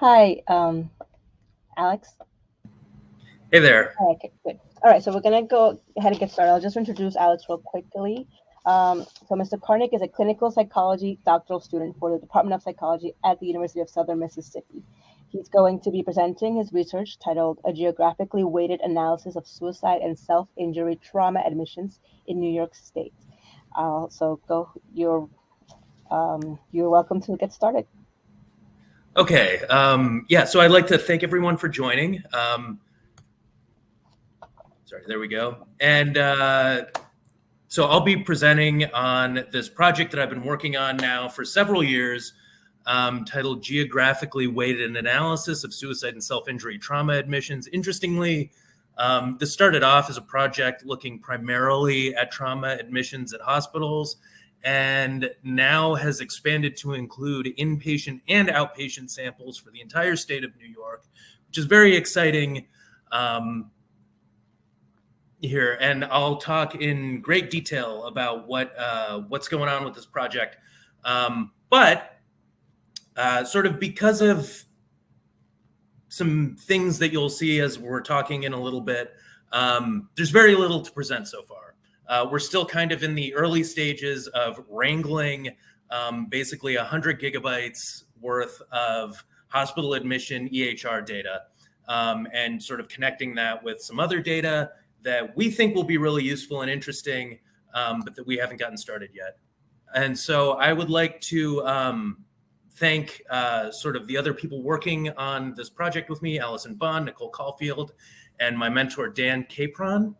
Hi, Alex. Hey there. Hi, okay, good. All right, so we're gonna go ahead and get started. I'll just introduce Alex real quickly. So Mr. Karnick is a clinical psychology doctoral student for the Department of Psychology at the University of Southern Mississippi. He's going to be presenting his research titled "A Geographically Weighted Analysis of Suicide and Self-Injury Trauma Admissions in New York State." So go, you're welcome to get started. Okay. So I'd like to thank everyone for joining. Sorry, there we go. And so I'll be presenting on this project that I've been working on now for several years, titled Geographically Weighted Analysis of Suicide and Self-Injury Trauma Admissions. Interestingly, this started off as a project looking primarily at trauma admissions at hospitals, and now has expanded to include inpatient and outpatient samples for the entire state of New York, which is very exciting here. And I'll talk in great detail about what's going on with this project. But sort of because of some things that you'll see as we're talking in a little bit, there's very little to present so far. We're still kind of in the early stages of wrangling basically 100 gigabytes worth of hospital admission EHR data and sort of connecting that with some other data that we think will be really useful and interesting, but that we haven't gotten started yet. And so I would like to thank sort of the other people working on this project with me, Allison Bond, Nicole Caulfield, and my mentor, Dan Capron.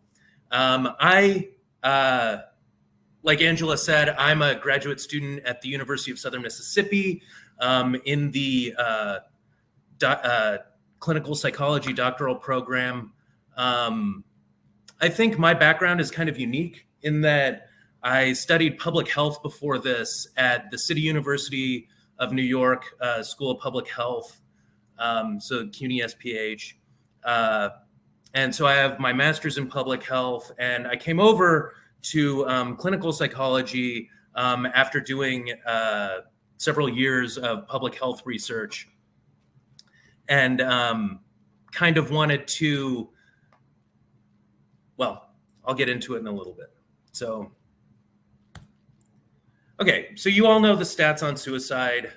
Like Angela said, I'm a graduate student at the University of Southern Mississippi in the clinical psychology doctoral program. I think my background is kind of unique in that I studied public health before this at the City University of New York School of Public Health, so CUNY SPH. And so I have my master's in public health, and I came over to clinical psychology after doing several years of public health research, and kind of wanted to, well, I'll get into it in a little bit. So, okay, so you all know the stats on suicide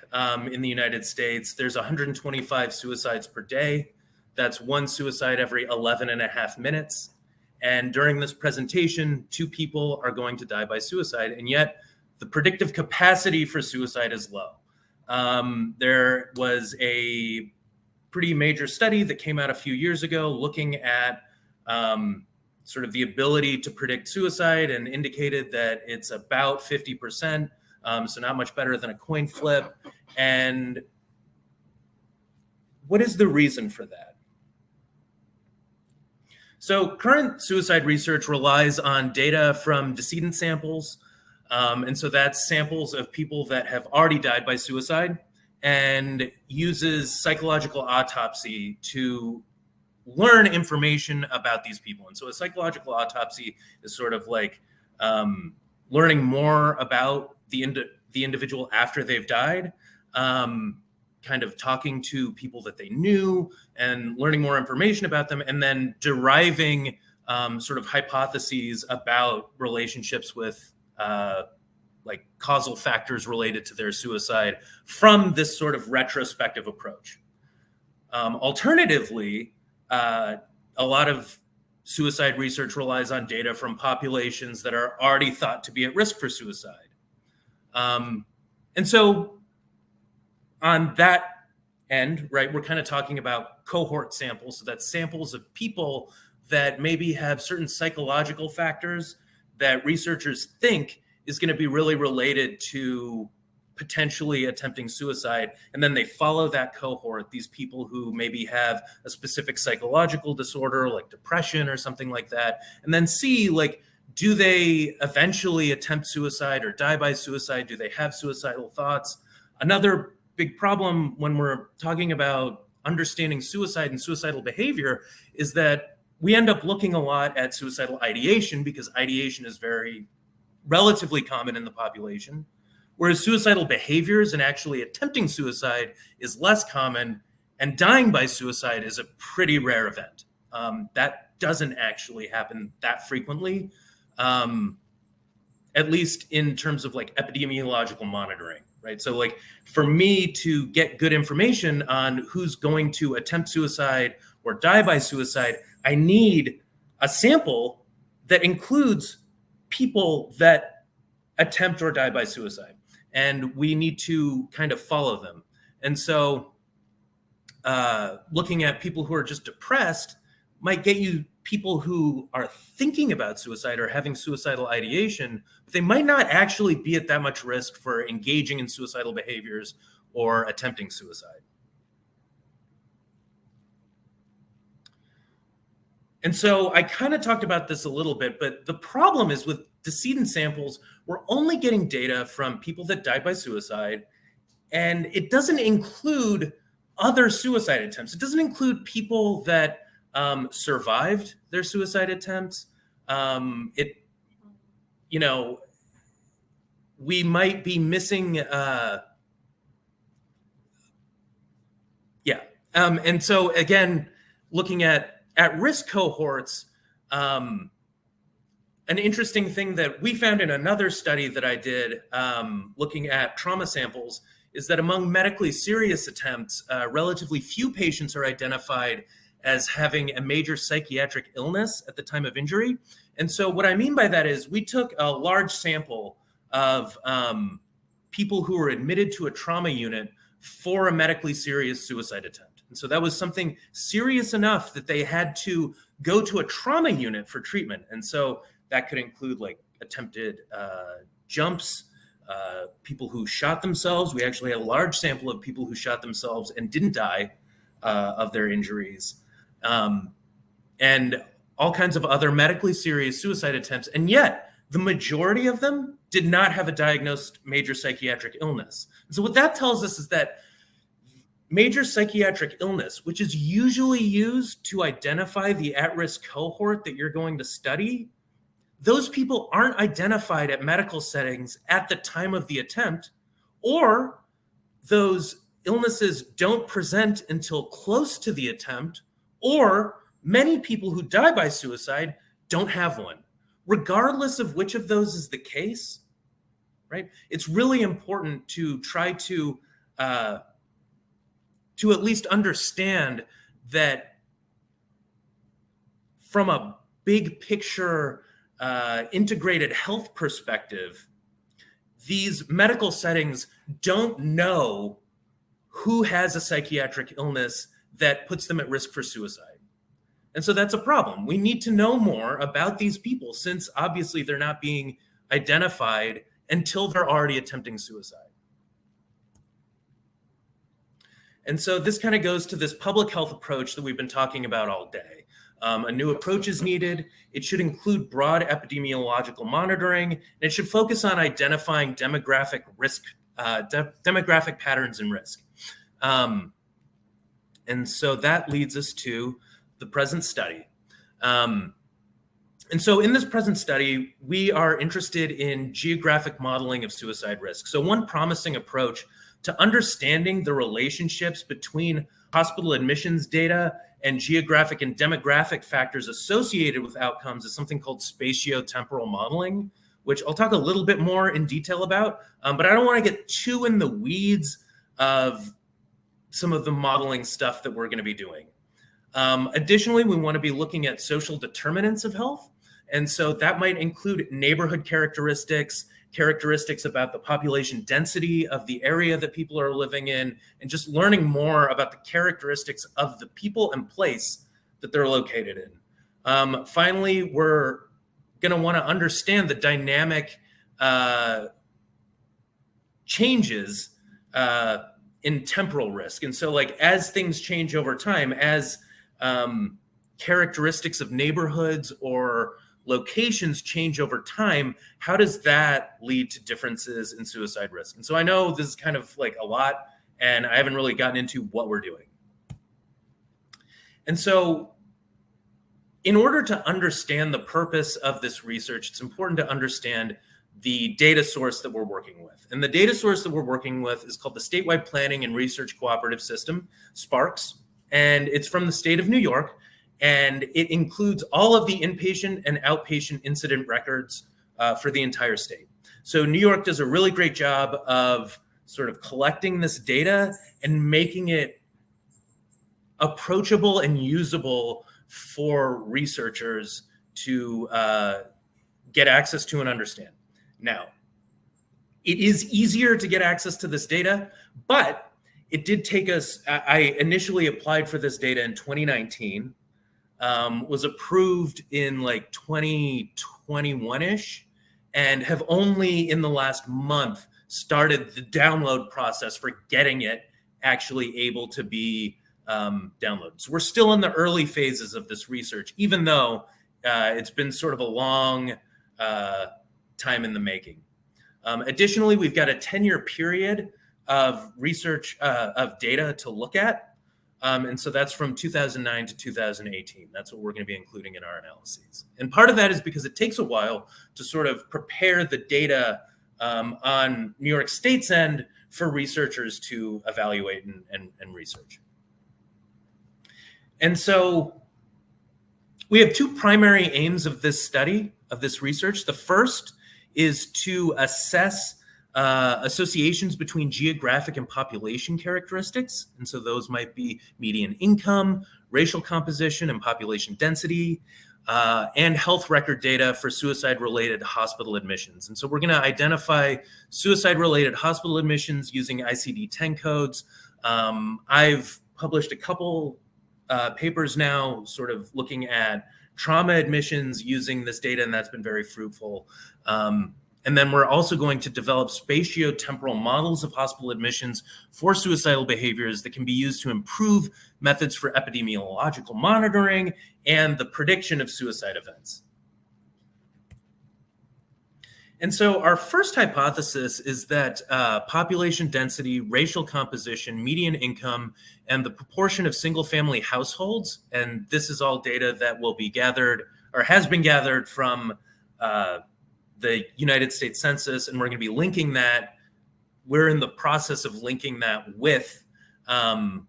in the United States. There's 125 suicides per day. That's one suicide every 11 and a half minutes. And during this presentation, 2 people are going to die by suicide. And yet the predictive capacity for suicide is low. There was a pretty major study that came out a few years ago looking at sort of the ability to predict suicide, and indicated that it's about 50%. So not much better than a coin flip. And what is the reason for that? So current suicide research relies on data from decedent samples. And so that's samples of people that have already died by suicide, and uses psychological autopsy to learn information about these people. And so a psychological autopsy is sort of like learning more about the individual after they've died, kind of talking to people that they knew and learning more information about them, and then deriving sort of hypotheses about relationships with like causal factors related to their suicide from this sort of retrospective approach. Alternatively, a lot of suicide research relies on data from populations that are already thought to be at risk for suicide. And so on that end, right, we're kind of talking about cohort samples. So that's samples of people that maybe have certain psychological factors that researchers think is going to be really related to potentially attempting suicide. And then they follow that cohort, these people who maybe have a specific psychological disorder like depression or something like that, and then see, like, do they eventually attempt suicide or die by suicide? Do they have suicidal thoughts? Another big problem when we're talking about understanding suicide and suicidal behavior is that we end up looking a lot at suicidal ideation, because ideation is very relatively common in the population, whereas suicidal behaviors and actually attempting suicide is less common And dying by suicide is a pretty rare event. That doesn't actually happen that frequently, at least in terms of like epidemiological monitoring, right? So like for me to get good information on who's going to attempt suicide or die by suicide, I need a sample that includes people that attempt or die by suicide. And we need to kind of follow them. And so looking at people who are just depressed might get you people who are thinking about suicide or having suicidal ideation, but they might not actually be at that much risk for engaging in suicidal behaviors or attempting suicide. And so I kind of talked about this a little bit, but the problem is with decedent samples, we're only getting data from people that died by suicide, and it doesn't include other suicide attempts. It doesn't include people that survived their suicide attempts. We might be missing, and so again, looking at risk cohorts, an interesting thing that we found in another study that I did looking at trauma samples is that among medically serious attempts, relatively few patients are identified as having a major psychiatric illness at the time of injury. And so what I mean by that is we took a large sample of people who were admitted to a trauma unit for a medically serious suicide attempt. And so that was something serious enough that they had to go to a trauma unit for treatment. And so that could include like attempted jumps, people who shot themselves. We actually had a large sample of people who shot themselves and didn't die of their injuries, and all kinds of other medically serious suicide attempts. And yet the majority of them did not have a diagnosed major psychiatric illness. And so what that tells us is that major psychiatric illness, which is usually used to identify the at-risk cohort that you're going to study, those people aren't identified at medical settings at the time of the attempt, or those illnesses don't present until close to the attempt, or many people who die by suicide don't have one. Regardless of which of those is the case, right? It's really important to try to at least understand that from a big picture integrated health perspective, these medical settings don't know who has a psychiatric illness that puts them at risk for suicide. And so that's a problem. We need to know more about these people, since obviously they're not being identified until they're already attempting suicide. And so this kind of goes to this public health approach that we've been talking about all day. A new approach is needed. It should include broad epidemiological monitoring, and it should focus on identifying demographic risk, demographic patterns and risk. And so that leads us to the present study. And so in this present study, we are interested in geographic modeling of suicide risk. So one promising approach to understanding the relationships between hospital admissions data and geographic and demographic factors associated with outcomes is something called spatiotemporal modeling, which I'll talk a little bit more in detail about, but I don't want to get too in the weeds of some of the modeling stuff that we're going to be doing. Additionally, we want to be looking at social determinants of health. And so that might include neighborhood characteristics, characteristics about the population density of the area that people are living in, and just learning more about the characteristics of the people and place that they're located in. Finally, we're going to want to understand the dynamic changes in temporal risk. And so like as things change over time, as characteristics of neighborhoods or locations change over time, how does that lead to differences in suicide risk? And so I know this is kind of like a lot, and I haven't really gotten into what we're doing. And so in order to understand the purpose of this research, it's important to understand the data source that we're working with. And the data source that we're working with is called the Statewide Planning and Research Cooperative System, SPARCS, and it's from the state of New York, and it includes all of the inpatient and outpatient incident records for the entire state. So New York does a really great job of sort of collecting this data and making it approachable and usable for researchers to get access to and understand. Now, it is easier to get access to this data, but it did take us, I initially applied for this data in 2019, was approved in like 2021-ish, and have only in the last month started the download process for getting it actually able to be downloaded. So we're still in the early phases of this research, even though it's been sort of a long time in the making. Additionally, we've got a 10-year period of research of data to look at. And so that's from 2009 to 2018. That's what we're going to be including in our analyses. And part of that is because it takes a while to sort of prepare the data on New York State's end for researchers to evaluate and research. And so we have two primary aims of this study, of this research. The first is to assess associations between geographic and population characteristics. And so those might be median income, racial composition and population density, and health record data for suicide-related hospital admissions. And so we're going to identify suicide-related hospital admissions using ICD-10 codes. I've published a couple papers now sort of looking at trauma admissions using this data, and that's been very fruitful. And then we're also going to develop spatiotemporal models of hospital admissions for suicidal behaviors that can be used to improve methods for epidemiological monitoring and the prediction of suicide events. And so our first hypothesis is that population density, racial composition, median income, and the proportion of single-family households, and this is all data that will be gathered or has been gathered from the United States Census, and we're going to be linking that. We're in the process of linking that with the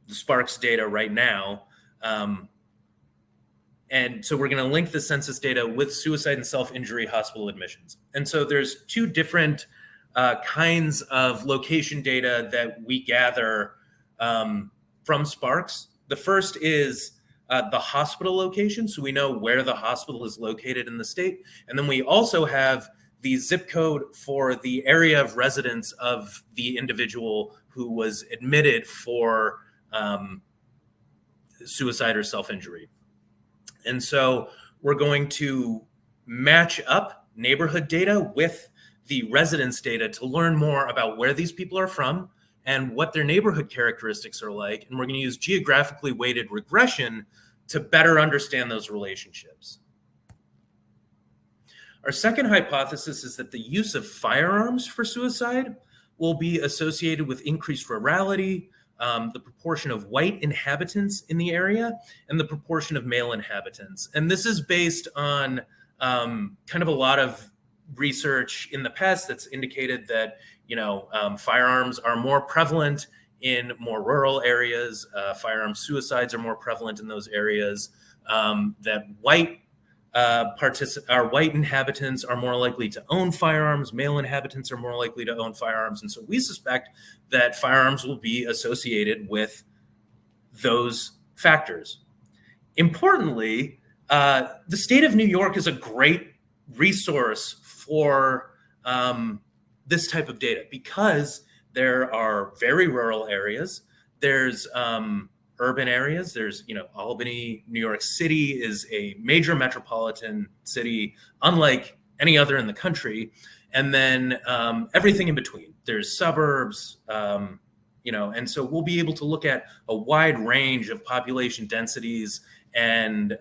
SPARCS data right now. And so we're going to link the census data with suicide and self-injury hospital admissions. And so there's two different kinds of location data that we gather from SPARCS. The first is the hospital location, so we know where the hospital is located in the state. And then we also have the zip code for the area of residence of the individual who was admitted for suicide or self-injury. And so we're going to match up neighborhood data with the residence data to learn more about where these people are from and what their neighborhood characteristics are like. And we're going to use geographically weighted regression to better understand those relationships. Our second hypothesis is that the use of firearms for suicide will be associated with increased rurality, the proportion of white inhabitants in the area, and the proportion of male inhabitants. And this is based on kind of a lot of research in the past that's indicated that, firearms are more prevalent in more rural areas. Firearm suicides are more prevalent in those areas. That white inhabitants are more likely to own firearms. Male inhabitants are more likely to own firearms. And so we suspect that firearms will be associated with those factors. Importantly, the state of New York is a great resource for this type of data because there are very rural areas. There's urban areas. There's, Albany, New York City is a major metropolitan city, unlike any other in the country. And then everything in between. There's suburbs, and so we'll be able to look at a wide range of population densities and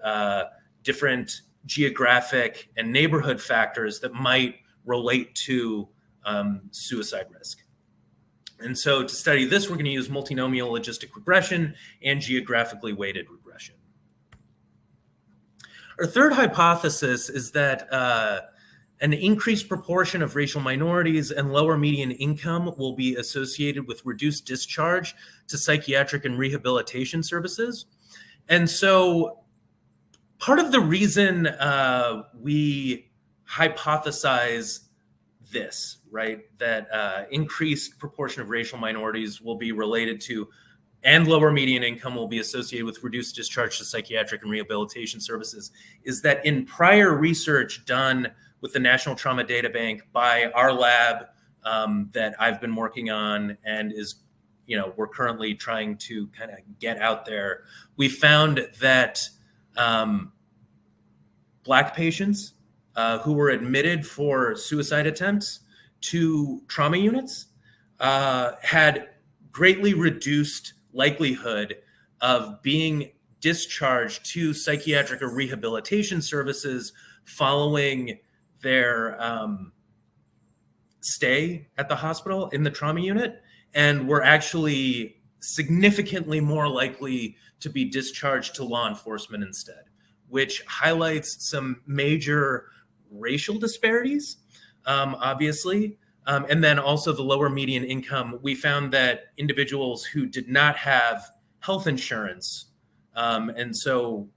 different geographic and neighborhood factors that might relate to suicide risk. And so to study this, we're going to use multinomial logistic regression and geographically weighted regression. Our third hypothesis is that An increased proportion of racial minorities and lower median income will be associated with reduced discharge to psychiatric and rehabilitation services. And so part of the reason we hypothesize this, right, that increased proportion of racial minorities will be related to and lower median income will be associated with reduced discharge to psychiatric and rehabilitation services is that in prior research done with the National Trauma Data Bank by our lab that I've been working on and is, we're currently trying to kind of get out there, we found that Black patients who were admitted for suicide attempts to trauma units had greatly reduced likelihood of being discharged to psychiatric or rehabilitation services following their stay at the hospital in the trauma unit, and were actually significantly more likely to be discharged to law enforcement instead, which highlights some major racial disparities, obviously. And then also the lower median income. We found that individuals who did not have health insurance, and so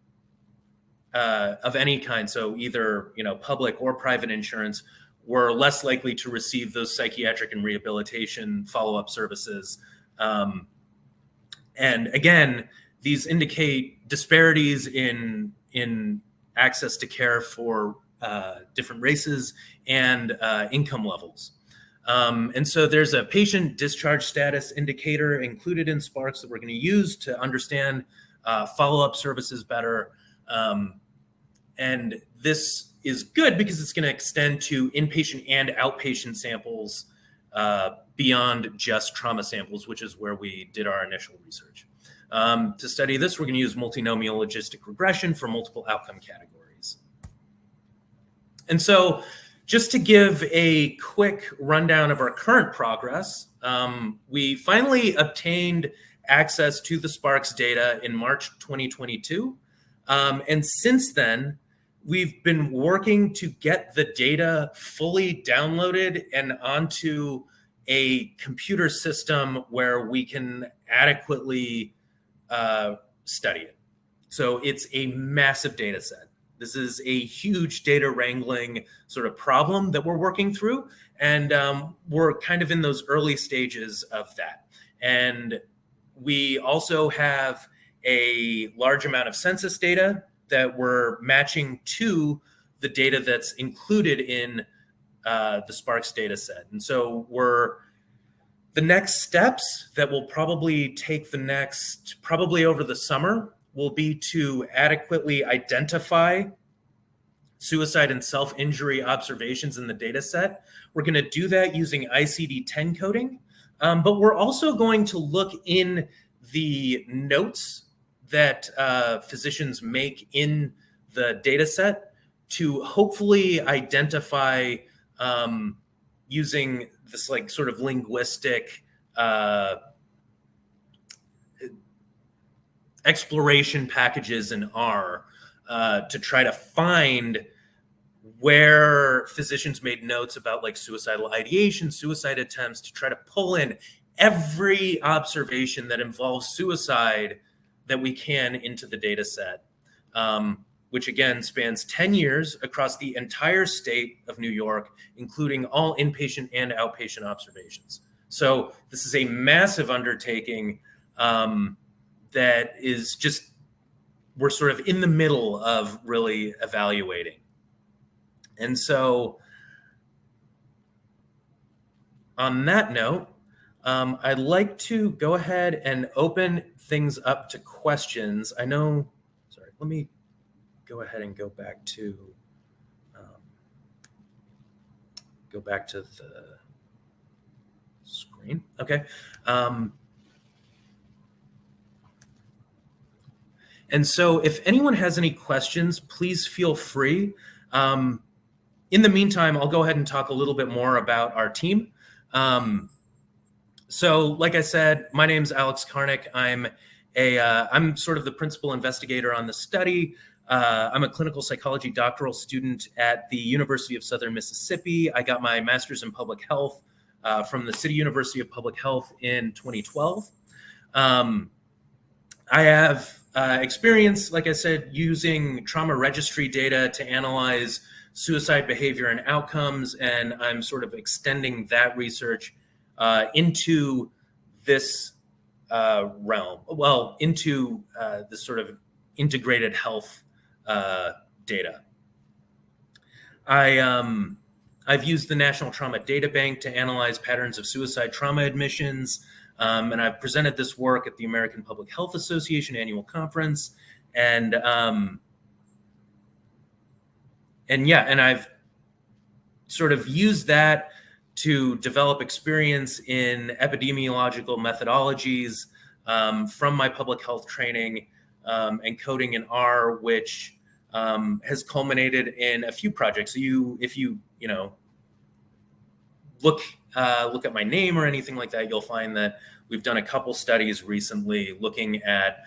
of any kind, so either public or private insurance, were less likely to receive those psychiatric and rehabilitation follow-up services. And again, these indicate disparities in access to care for different races and income levels. And so there's a patient discharge status indicator included in Sparks that we're going to use to understand follow-up services better. And this is good because it's going to extend to inpatient and outpatient samples beyond just trauma samples, which is where we did our initial research. To study this, we're going to use multinomial logistic regression for multiple outcome categories. And so just to give a quick rundown of our current progress, we finally obtained access to the Sparks data in March 2022. And since then, we've been working to get the data fully downloaded and onto a computer system where we can adequately study it. So it's a massive data set. This is a huge data wrangling sort of problem that we're working through. And we're kind of in those early stages of that. And we also have a large amount of census data that we're matching to the data that's included in the Sparks data set. And so the next steps that will probably take probably over the summer, will be to adequately identify suicide and self-injury observations in the data set. We're going to do that using ICD-10 coding, but we're also going to look in the notes that physicians make in the data set to hopefully identify using this sort of linguistic exploration packages in R to try to find where physicians made notes about suicidal ideation, suicide attempts, to try to pull in every observation that involves suicide that we can into the data set, which again spans 10 years across the entire state of New York, including all inpatient and outpatient observations. So this is a massive undertaking that is we're sort of in the middle of really evaluating. And so on that note, I'd like to go ahead and open things up to questions. Let me go ahead and go back to the screen. Okay. And so if anyone has any questions, please feel free. In the meantime, I'll go ahead and talk a little bit more about our team. So like I said, my name's Aleks Karnick. I'm sort of the principal investigator on the study. I'm a clinical psychology doctoral student at the University of Southern Mississippi. I got my master's in public health from the City University of Public Health in 2012. I have experience, like I said, using trauma registry data to analyze suicide behavior and outcomes, and I'm sort of extending that research into this realm, well, into this sort of integrated health data. I've used the National Trauma Data Bank to analyze patterns of suicide trauma admissions, and I've presented this work at the American Public Health Association annual conference, and I've sort of used that to develop experience in epidemiological methodologies from my public health training and coding in R, which has culminated in a few projects. So if you look at my name or anything like that, you'll find that we've done a couple studies recently looking at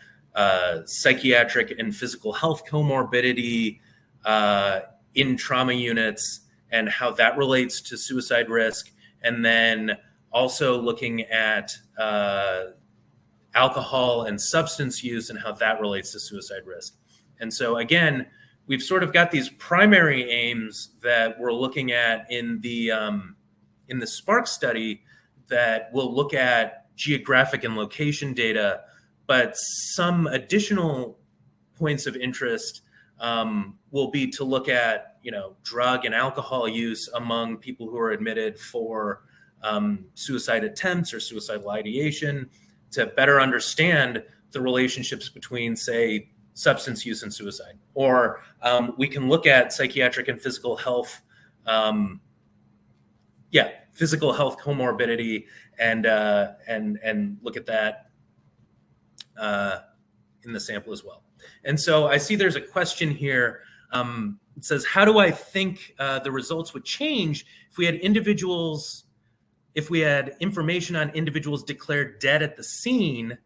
psychiatric and physical health comorbidity in trauma units and how that relates to suicide risk, and then also looking at alcohol and substance use and how that relates to suicide risk. And so again, we've sort of got these primary aims that we're looking at in the SPARK study that will look at geographic and location data, but some additional points of interest will be to look at, drug and alcohol use among people who are admitted for suicide attempts or suicidal ideation, to better understand the relationships between, say, substance use and suicide. Or we can look at psychiatric and physical health, physical health comorbidity, and look at that in the sample as well. And so I see there's a question here. It says, how do I think the results would change if we had information on individuals declared dead at the scene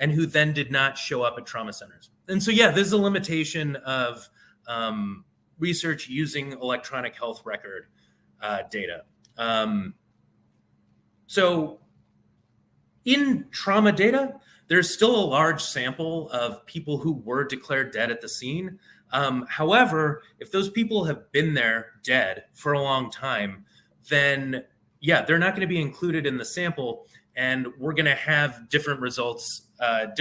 and who then did not show up at trauma centers? And so, this is a limitation of research using electronic health record data. So in trauma data, there's still a large sample of people who were declared dead at the scene. However, if those people have been there dead for a long time, then they're not going to be included in the sample, and we're going to have different results, you're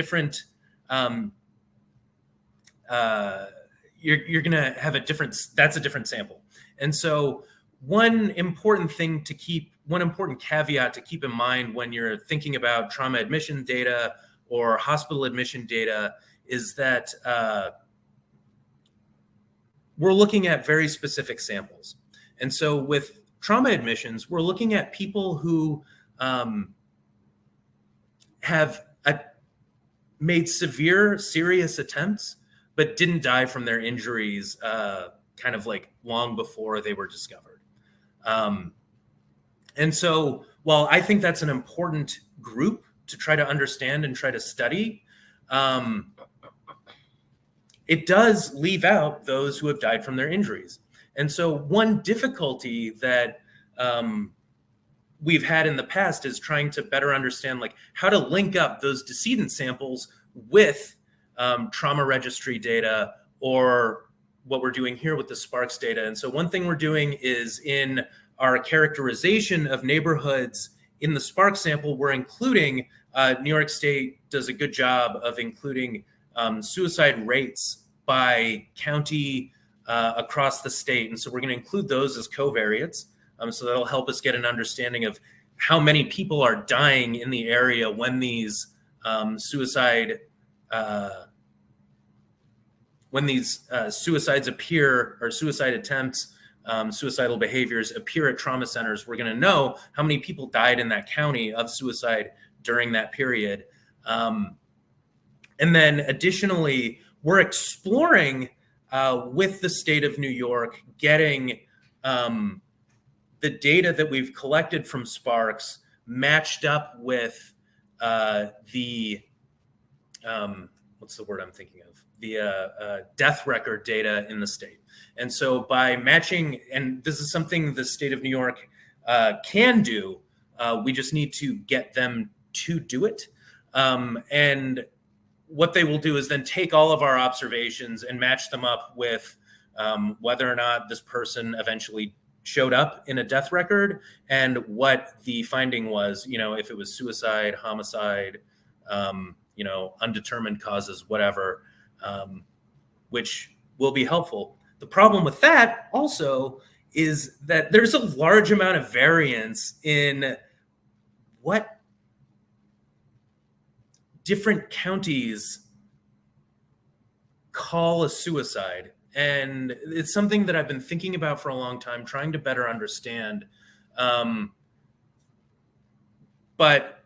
going to have that's a different sample. And so one important caveat to keep in mind when you're thinking about trauma admission data or hospital admission data is that we're looking at very specific samples. And so with trauma admissions, we're looking at people who have made severe, serious attempts, but didn't die from their injuries kind of like long before they were discovered. And so while I think that's an important group to try to understand and try to study, it does leave out those who have died from their injuries. And so one difficulty that we've had in the past is trying to better understand how to link up those decedent samples with trauma registry data, or what we're doing here with the SPARKS data. And so one thing we're doing is in our characterization of neighborhoods in the SPARKS sample, we're including, New York State does a good job of including suicide rates by county across the state. And so we're going to include those as covariates. So that'll help us get an understanding of how many people are dying in the area when these suicides appear, or suicide attempts, suicidal behaviors appear at trauma centers. We're going to know how many people died in that county of suicide during that period. And then additionally, we're exploring with the state of New York, getting the data that we've collected from SPARKS matched up with what's the word I'm thinking of? The death record data in the state. And so by matching, and this is something the state of New York can do, we just need to get them to do it. And what they will do is then take all of our observations and match them up with whether or not this person eventually showed up in a death record and what the finding was, if it was suicide, homicide, undetermined causes, whatever, which will be helpful. The problem with that also is that there's a large amount of variance in what different counties call a suicide. And it's something that I've been thinking about for a long time, trying to better understand. But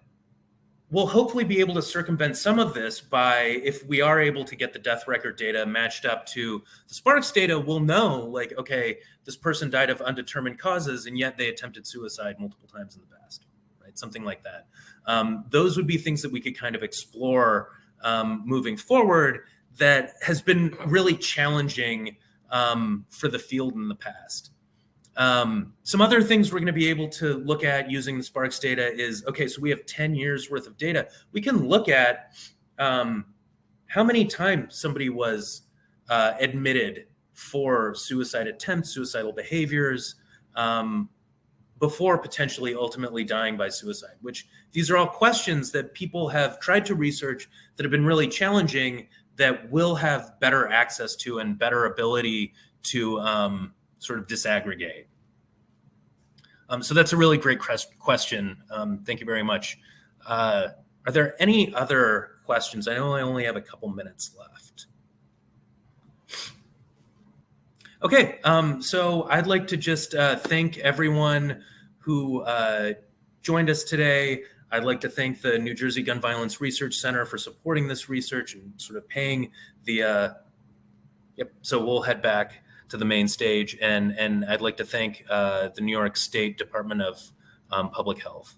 we'll hopefully be able to circumvent some of this by, if we are able to get the death record data matched up to the Sparks data, we'll know, like, okay, this person died of undetermined causes, and yet they attempted suicide multiple times in the past, right? Something like that. Those would be things that we could kind of explore moving forward that has been really challenging for the field in the past. Some other things we're going to be able to look at using the Sparks data is, okay, so we have 10 years worth of data. We can look at how many times somebody was admitted for suicide attempts, suicidal behaviors, before potentially ultimately dying by suicide, which these are all questions that people have tried to research that have been really challenging, that will have better access to and better ability to sort of disaggregate. So that's a really great question. Thank you very much. Are there any other questions? I know I only have a couple minutes left. Okay, so I'd like to just thank everyone who joined us today. I'd like to thank the New Jersey Gun Violence Research Center for supporting this research and sort of paying the, so we'll head back to the main stage. And I'd like to thank the New York State Department of Public Health.